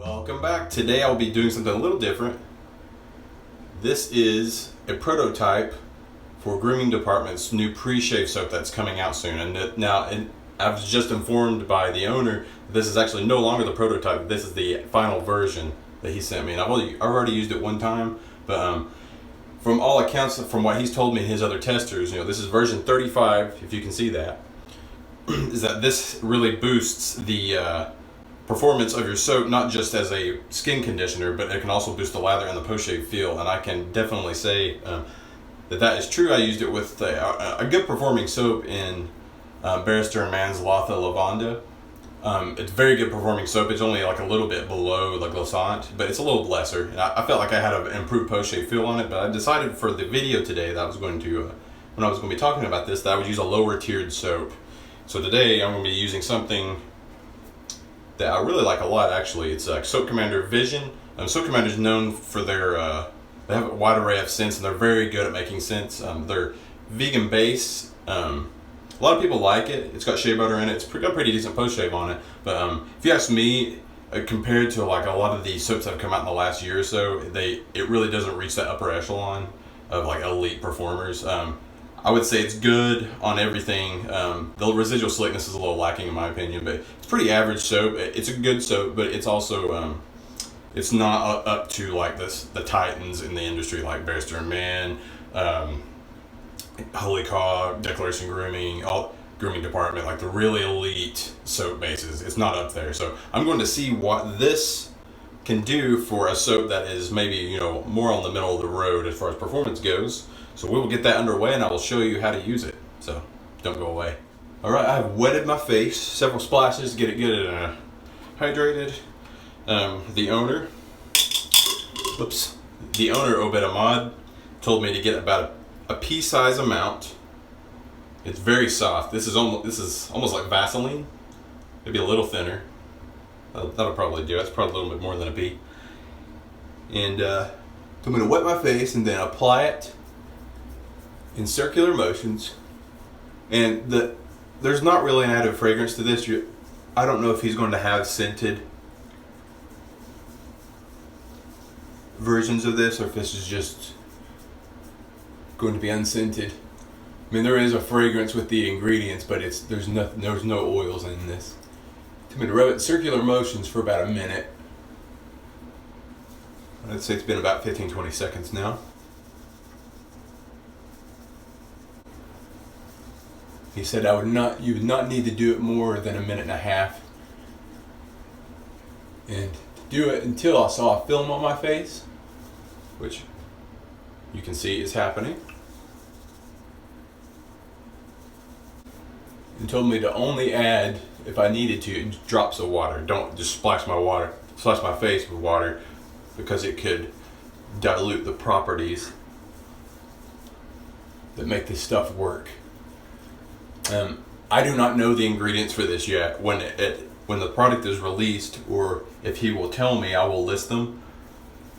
Welcome back. Today I'll be doing something a little different. This is a prototype for Grooming Department's new pre-shave soap that's coming out soon. I was just informed by the owner that this is actually no longer the prototype. This is the final version that he sent me. And I've already used it one time, but from all accounts, from what he's told me and his other testers, this is version 35, if you can see that, is that this really boosts the performance of your soap, not just as a skin conditioner, but it can also boost the lather and the post-shave feel. And I can definitely say that is true. I used it with a good performing soap in Barrister & Mann's Lotha Lavanda. It's very good performing soap. It's only like a little bit below the Glossant, but it's a little lesser. And I felt like I had an improved post-shave feel on it, but I decided for the video today that I was going to, when I was going to be talking about this, that I would use a lower tiered soap. So today I'm going to be using something that I really like a lot, actually. It's Soap Commander Vision. Soap Commander is known for their, they have a wide array of scents and they're very good at making scents. They're vegan base. A lot of people like it. It's got shea butter in it. It's got pretty decent post shave on it. But if you ask me, compared to like a lot of the soaps that have come out in the last year or so, it really doesn't reach that upper echelon of like elite performers. I would say it's good on everything. The residual slickness is a little lacking in my opinion, but it's pretty average soap. It's a good soap, but it's also it's not up to like the titans in the industry like Barrister & Mann, Holy Cog, Declaration Grooming, all Grooming Department, like the really elite soap bases. It's not up there. So I'm going to see what this can do for a soap that is maybe more on the middle of the road as far as performance goes. So we will get that underway and I will show you how to use it. So don't go away. All right, I've wetted my face, several splashes, get it hydrated. The owner, Obed Ahmad, told me to get about a pea-size amount. It's very soft. This is almost like Vaseline, maybe a little thinner. That'll probably do. That's probably a little bit more than a pea. And so I'm going to wet my face and then apply it in circular motions. And there's not really an added fragrance to this. I don't know if he's going to have scented versions of this or if this is just going to be unscented. I mean, there is a fragrance with the ingredients, but there's no oils in this. I'm going to rub it in circular motions for about a minute. I'd say it's been about 15-20 seconds now. He said you would not need to do it more than a minute and a half. And do it until I saw a film on my face, which you can see is happening. And told me to only add, if I needed to, drops of water. Don't just splash my face with water, because it could dilute the properties that make this stuff work. I do not know the ingredients for this yet. When the product is released, or if he will tell me, I will list them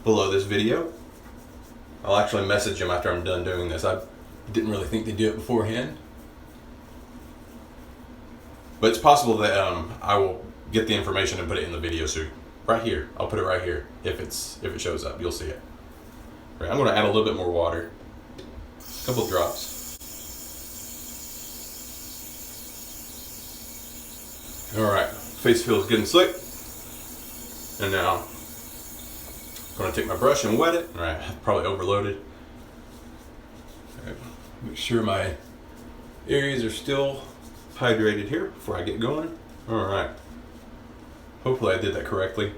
below this video. I'll actually message him after I'm done doing this. I didn't really think to do it beforehand. But it's possible that I will get the information and put it in the video soon. Right here. I'll put it right here. If it shows up, you'll see it. Right, I'm going to add a little bit more water. A couple drops. Alright, face feels good and slick. And now I'm going to take my brush and wet it. Alright, probably overloaded. Alright, make sure my areas are still hydrated here before I get going. Alright, hopefully I did that correctly.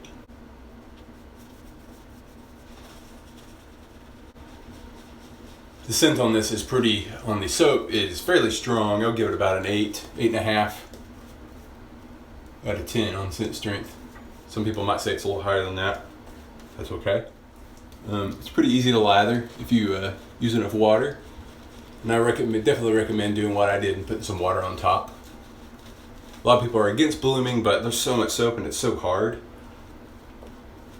The scent on this on the soap is fairly strong. I'll give it about an 8.5 out of 10 on scent strength. Some people might say it's a little higher than that. That's okay. It's pretty easy to lather if you use enough water. And I definitely recommend doing what I did and putting some water on top. A lot of people are against blooming, but there's so much soap and it's so hard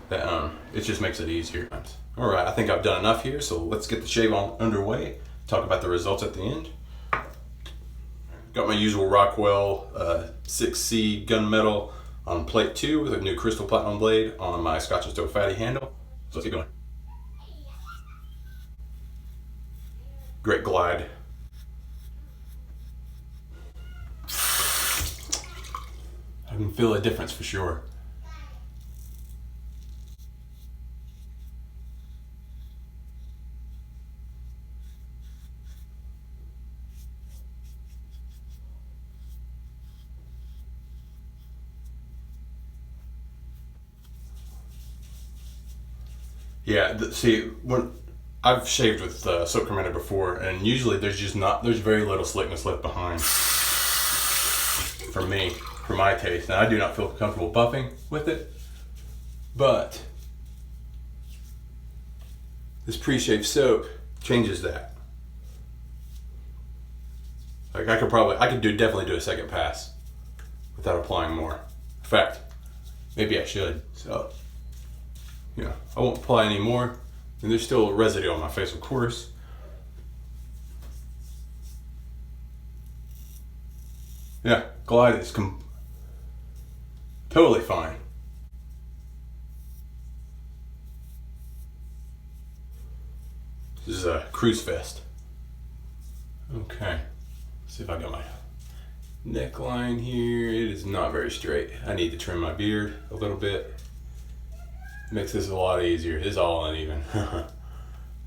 that it just makes it easier. Alright, I think I've done enough here, so let's get the shave on underway. Talk about the results at the end. Got my usual Rockwell 6C gunmetal on plate 2 with a new crystal platinum blade on my Scotch & Stove fatty handle. So let's keep going. Great glide. I can feel a difference for sure. Yeah, see, when I've shaved with soap commander before, and usually there's very little slickness left behind. For me, for my taste, and I do not feel comfortable buffing with it, but this pre-shave soap changes that. Like I could definitely do a second pass without applying more. In fact, maybe I should. So, I won't apply any more. And there's still a residue on my face, of course. Yeah, glide is totally fine. This is a cruise fest. Okay, let's see if I got my neckline here. It is not very straight. I need to trim my beard a little bit. Makes this a lot easier. It's all uneven.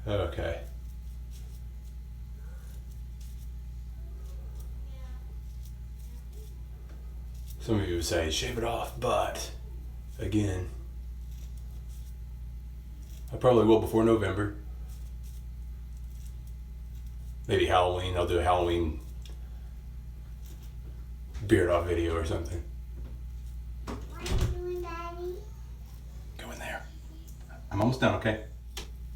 Okay. Some of you would say shave it off, but again, I probably will before November. Maybe Halloween. I'll do a Halloween beard off video or something. Go in there. I'm almost done, okay?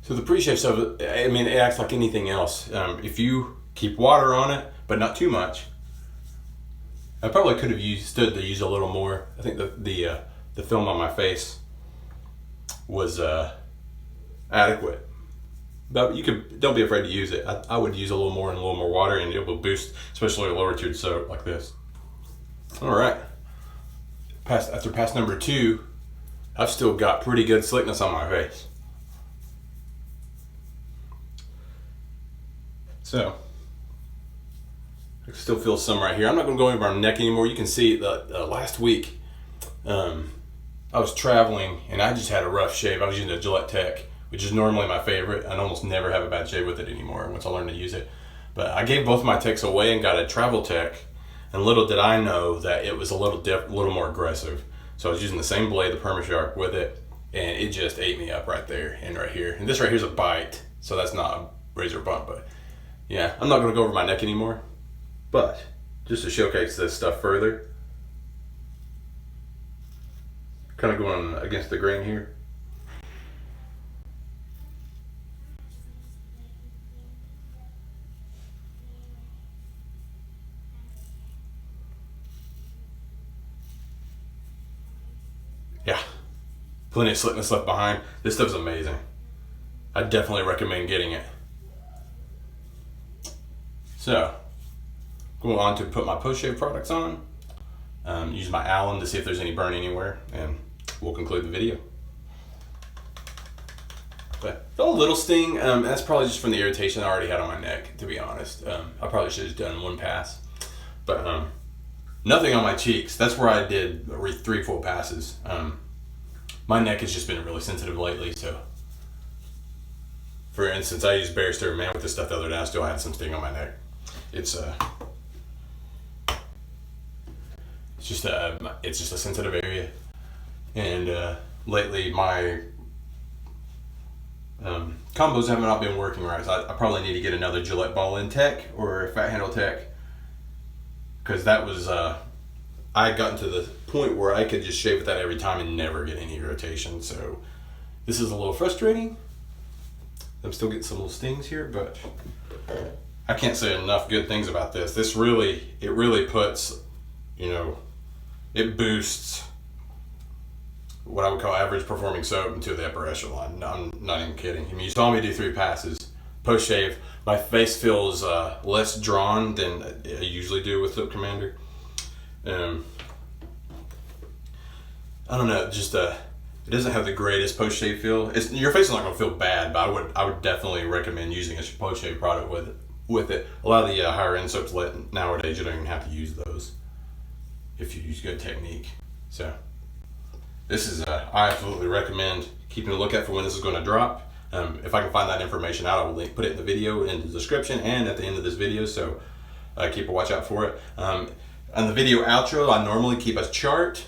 So the pre-shave soap, I mean, it acts like anything else. If you keep water on it, but not too much. I probably could have stood to use a little more. I think the film on my face was adequate. But don't be afraid to use it. I would use a little more and a little more water, and it will boost, especially a lower tiered soap like this. All right. After pass number 2, I've still got pretty good slickness on my face. So, I still feel some right here. I'm not going to go over my neck anymore. You can see last week, I was traveling and I just had a rough shave. I was using a Gillette Tech, which is normally my favorite. I almost never have a bad shave with it anymore once I learned to use it. But I gave both my techs away and got a travel tech, and little did I know that it was a little more aggressive. So I was using the same blade, the Perma-Sharp, with it, and it just ate me up right there and right here. And this right here is a bite, so that's not a razor bump, but yeah, I'm not going to go over my neck anymore. But just to showcase this stuff further, kind of going against the grain here. Yeah, plenty of slickness left behind. This stuff's amazing. I definitely recommend getting it. So, go on to put my post-shave products on. Use my alum to see if there's any burn anywhere, and we'll conclude the video. But a little sting, that's probably just from the irritation I already had on my neck, to be honest. I probably should have done one pass. But nothing on my cheeks. That's where I did 3 full passes. My neck has just been really sensitive lately, so. For instance, I used Barrister Man with this stuff the other day. I still had some sting on my neck. It's just a sensitive area, and lately my combos have not been working right. So I probably need to get another Gillette ball-in tech or a fat handle tech, because that was I had gotten to the point where I could just shave with that every time and never get any irritation. So this is a little frustrating. I'm still getting some little stings here, but I can't say enough good things about this. It really puts, it boosts what I would call average performing soap into the upper echelon. I'm not even kidding. I mean, you saw me do 3 passes post shave. My face feels less drawn than I usually do with Soap Commander. I don't know, just it doesn't have the greatest post shave feel. Your face is not gonna feel bad, but I would definitely recommend using a post shave product with it. A lot of the higher end soaps nowadays, you don't even have to use those if you use good technique. So this is I absolutely recommend keeping a lookout for when this is going to drop. If I can find that information out, I will put it in the video, in the description, and at the end of this video, so keep a watch out for it. On the video outro, I normally keep a chart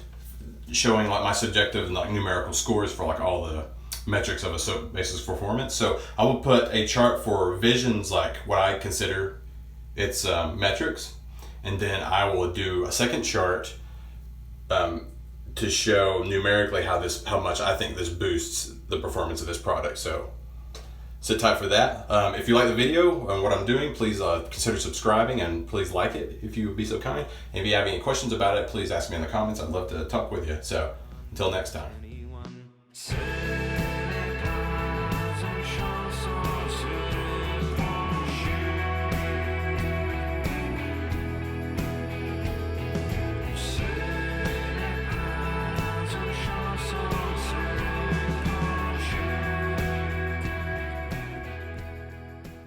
showing like my subjective and like numerical scores for like all the metrics of a soap basis performance. So I will put a chart for Vision's, like what I consider its metrics, and then I will do a second chart to show numerically how much I think this boosts the performance of this product. So sit tight for that. If you like the video and what I'm doing, please consider subscribing, and please like it if you would be so kind. And if you have any questions about it, please ask me in the comments. I'd love to talk with you. So until next time.